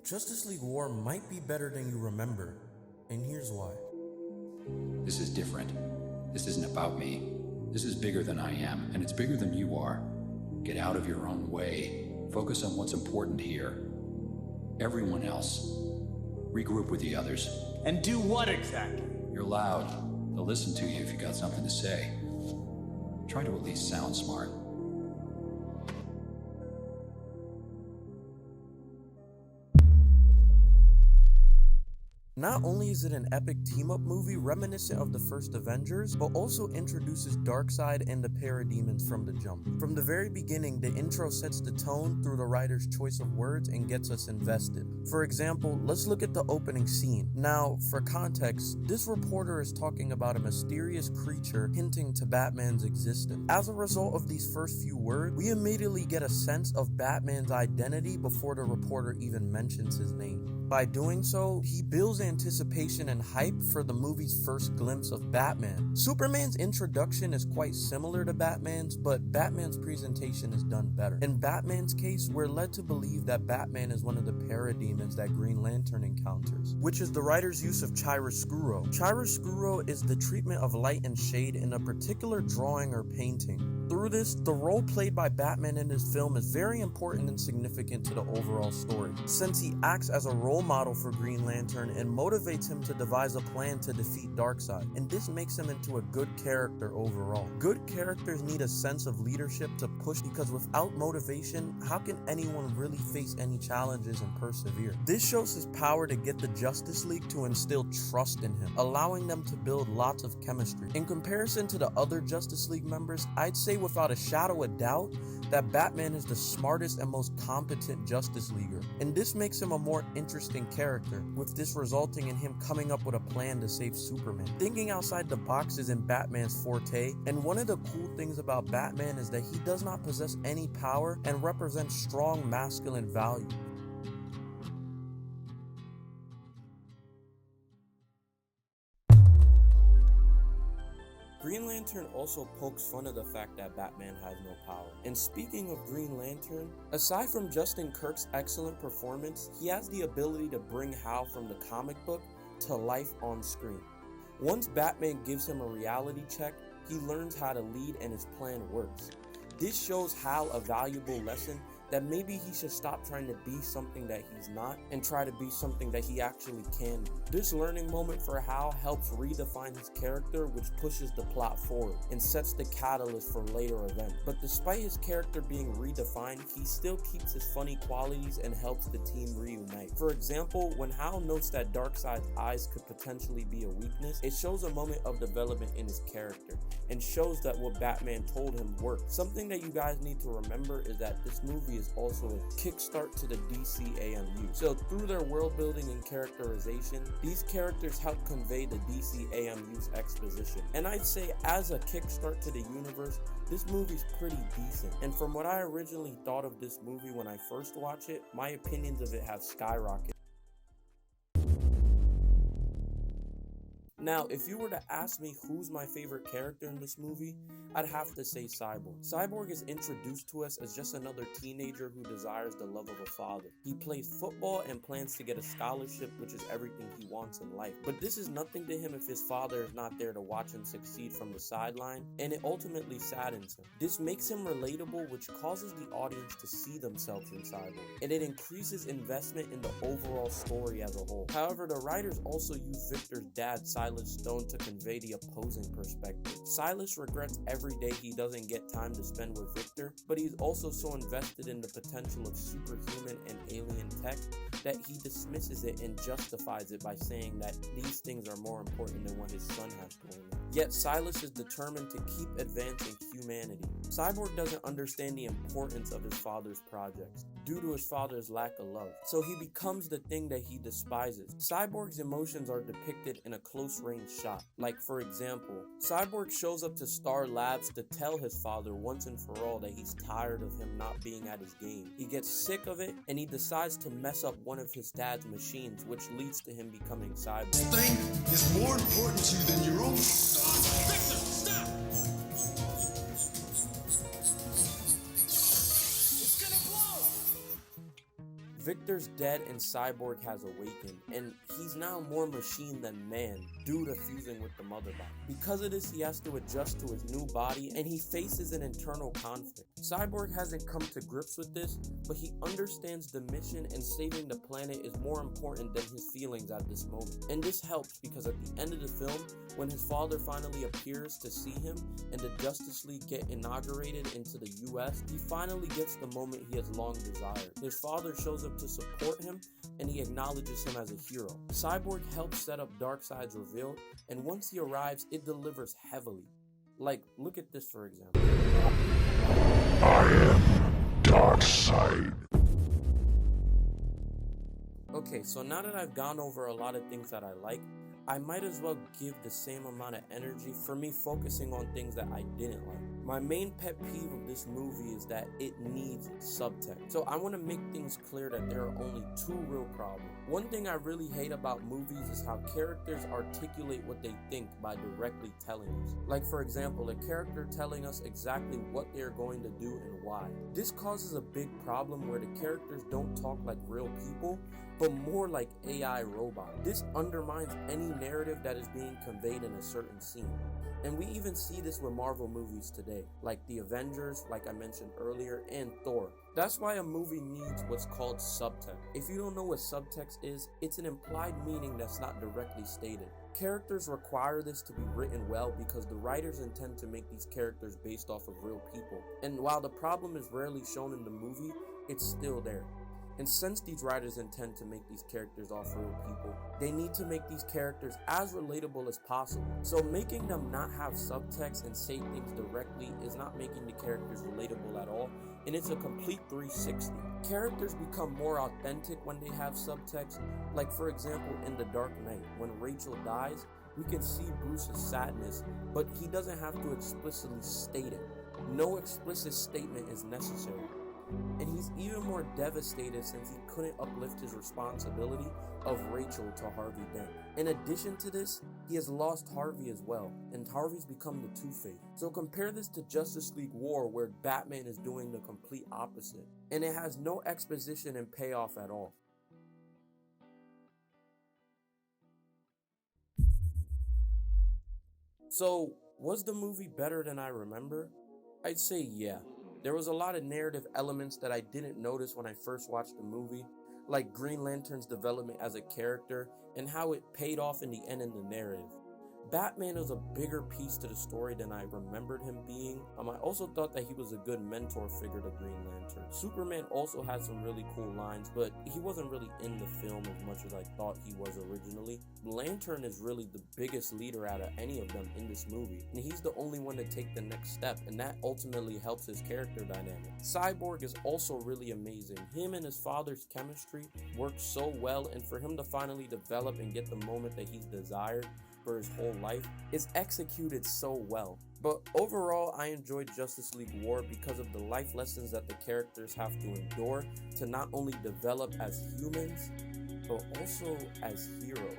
Justice League War might be better than you remember, and here's why. This is different. This isn't about me. This is bigger than I am, and it's bigger than you are. Get out of your own way. Focus on what's important here. Everyone else. Regroup with the others. And do what exactly? You're loud. They'll listen to you if you got something to say. Try to at least sound smart. Not only is it an epic team-up movie reminiscent of the first Avengers, but also introduces Darkseid and the Parademons from the jump. From the very beginning, the intro sets the tone through the writer's choice of words and gets us invested. For example, let's look at the opening scene. Now, for context, this reporter is talking about a mysterious creature hinting to Batman's existence. As a result of these first few words, we immediately get a sense of Batman's identity before the reporter even mentions his name. By doing so, he builds anticipation and hype for the movie's first glimpse of Batman. Superman's introduction is quite similar to Batman's, but Batman's presentation is done better. In Batman's case, we're led to believe that Batman is one of the parademons that Green Lantern encounters, which is the writer's use of chiaroscuro. Chiaroscuro is the treatment of light and shade in a particular drawing or painting. Through this, the role played by Batman in this film is very important and significant to the overall story, since he acts as a role model for Green Lantern and motivates him to devise a plan to defeat Darkseid, and this makes him into a good character overall. Good characters need a sense of leadership to push, because without motivation, how can anyone really face any challenges and persevere? This shows his power to get the Justice League to instill trust in him, allowing them to build lots of chemistry. In comparison to the other Justice League members, I'd say without a shadow of doubt that Batman is the smartest and most competent Justice Leaguer, and this makes him a more interesting character, with this resulting in him coming up with a plan to save Superman. Thinking outside the box isn't Batman's forte, and one of the cool things about Batman is that he does not possess any power and represents strong masculine values. Green Lantern also pokes fun of the fact that Batman has no power. And speaking of Green Lantern, aside from Justin Kirk's excellent performance, he has the ability to bring Hal from the comic book to life on screen. Once Batman gives him a reality check, he learns how to lead and his plan works. This shows Hal a valuable lesson that maybe he should stop trying to be something that he's not and try to be something that he actually can be. This learning moment for Hal helps redefine his character, which pushes the plot forward and sets the catalyst for later events. But despite his character being redefined, he still keeps his funny qualities and helps the team reunite. For example, when Hal notes that Darkseid's eyes could potentially be a weakness, it shows a moment of development in his character and shows that what Batman told him worked. Something that you guys need to remember is that this movie is also a kickstart to the DC AMU. So through their world building and characterization, these characters help convey the DC AMU's exposition. And I'd say as a kickstart to the universe, this movie's pretty decent. And from what I originally thought of this movie when I first watched it, my opinions of it have skyrocketed. Now, if you were to ask me who's my favorite character in this movie, I'd have to say Cyborg. Cyborg is introduced to us as just another teenager who desires the love of a father. He plays football and plans to get a scholarship, which is everything he wants in life. But this is nothing to him if his father is not there to watch him succeed from the sideline, and it ultimately saddens him. This makes him relatable, which causes the audience to see themselves in Cyborg, and it increases investment in the overall story as a whole. However, the writers also use Victor's dad, Silas Stone, to convey the opposing perspective. Silas regrets every day he doesn't get time to spend with Victor, but he's also so invested in the potential of superhuman and alien tech that he dismisses it and justifies it by saying that these things are more important than what his son has going on. Yet Silas is determined to keep advancing humanity. Cyborg doesn't understand the importance of his father's projects due to his father's lack of love, so he becomes the thing that he despises. Cyborg's emotions are depicted in a close-range shot. Like, for example, Cyborg shows up to Star Labs to tell his father once and for all that he's tired of him not being at his game. He gets sick of it, and he decides to mess up one of his dad's machines, which leads to him becoming Cyborg. This thing is more important to you than your own. Victor, stop! Victor's dead and Cyborg has awakened, and he's now more machine than man due to fusing with the mother body. Because of this, he has to adjust to his new body, and he faces an internal conflict. Cyborg hasn't come to grips with this, but he understands the mission and saving the planet is more important than his feelings at this moment. And this helps because at the end of the film, when his father finally appears to see him and the Justice League get inaugurated into the US, he finally gets the moment he has long desired. His father shows up to support him and he acknowledges him as a hero. Cyborg helps set up Darkseid's reveal, and once he arrives, it delivers heavily. Like, look at this for example. I am Darkseid. Okay, so now that I've gone over a lot of things that I like, I might as well give the same amount of energy for me focusing on things that I didn't like. My main pet peeve of this movie is that it needs subtext. So I want to make things clear that there are only two real problems. One thing I really hate about movies is how characters articulate what they think by directly telling us. Like for example, a character telling us exactly what they're going to do and why. This causes a big problem where the characters don't talk like real people, but more like AI robots. This undermines any narrative that is being conveyed in a certain scene. And we even see this with Marvel movies today, like the Avengers, like I mentioned earlier, and Thor. That's why a movie needs what's called subtext. If you don't know what subtext is, it's an implied meaning that's not directly stated. Characters require this to be written well because the writers intend to make these characters based off of real people. And while the problem is rarely shown in the movie, it's still there. And since these writers intend to make these characters off real people, they need to make these characters as relatable as possible. So making them not have subtext and say things directly is not making the characters relatable at all, and it's a complete 360. Characters become more authentic when they have subtext. Like for example, in The Dark Knight, when Rachel dies, we can see Bruce's sadness, but he doesn't have to explicitly state it. No explicit statement is necessary. And he's even more devastated since he couldn't uplift his responsibility of Rachel to Harvey Dent. In addition to this, he has lost Harvey as well, and Harvey's become the Two-Face. So compare this to Justice League War, where Batman is doing the complete opposite, and it has no exposition and payoff at all. So, was the movie better than I remember? I'd say yeah. There was a lot of narrative elements that I didn't notice when I first watched the movie, like Green Lantern's development as a character and how it paid off in the end in the narrative. Batman was a bigger piece to the story than I remembered him being. I also thought that he was a good mentor figure to Green Lantern. Superman also had some really cool lines, but he wasn't really in the film as much as I thought he was originally. Lantern is really the biggest leader out of any of them in this movie, and he's the only one to take the next step, and that ultimately helps his character dynamic. Cyborg is also really amazing. Him and his father's chemistry works so well, and for him to finally develop and get the moment that he's desired for his whole life is executed so well. But overall, I enjoyed Justice League War because of the life lessons that the characters have to endure to not only develop as humans, but also as heroes.